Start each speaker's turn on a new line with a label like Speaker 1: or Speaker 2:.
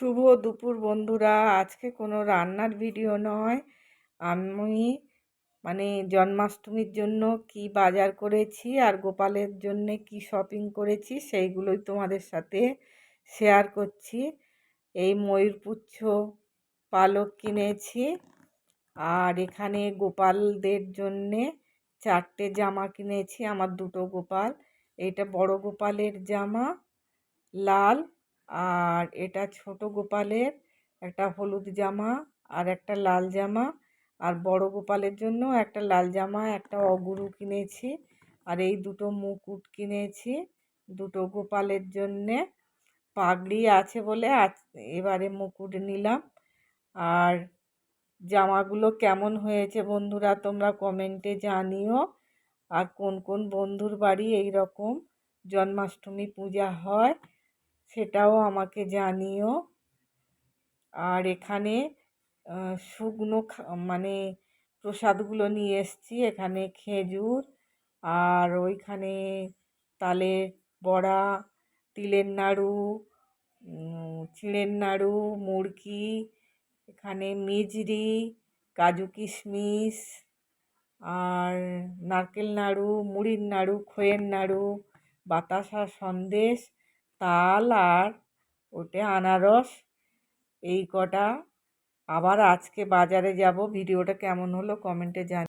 Speaker 1: শুভ দুপুর বন্ধুরা। আজকে কোনো রান্নার ভিডিও নয়। আমি জন্মাষ্টমীর জন্য কি বাজার করেছি আর গোপালের জন্য কি শপিং করেছি সেইগুলোই তোমাদের সাথে শেয়ার করছি। এই ময়ূরপুচ্ছ পালক কিনেছি, আর এখানে গোপালদের জন্যে 4টে জামা কিনেছি। আমার 2টো গোপাল। এটা বড় গোপালের জামা লাল, আর এটা ছোট গোপালের একটা হলুদ জামা আর একটা লাল জামা। আর বড় গোপালের জন্য একটা লাল জামা একটা অগুরু কিনেছি। আর এই 2টো মুকুট কিনেছি 2টো গোপালের জন্যে। পাগড়ি আছে বলে এবারে মুকুট নিলাম। আর জামাগুলো কেমন হয়েছে বন্ধুরা তোমরা কমেন্টে জানিও। আর কোন কোন বন্ধুর বাড়ি এই রকম জন্মাষ্টমী পূজা হয় সেটাও আমাকে জানিও। আর এখানে শুকনো প্রসাদগুলো নিয়ে এসেছি। এখানে খেজুর, আর ওইখানে তালের বড়া, তিলের নাড়ু, চিঁড়ের নাড়ু, মুড়কি, এখানে মিজরি, কাজু কিশমিশ, আর নারকেল নাড়ু, মুড়ির নাড়ু, খইয়ের নাড়ু, বাতাসা সন্দেশ, তাল, আর ওটা আনারস। এই কটা। আবার আজকে বাজারে যাব। ভিডিওটা কেমন হলো কমেন্টে জানি।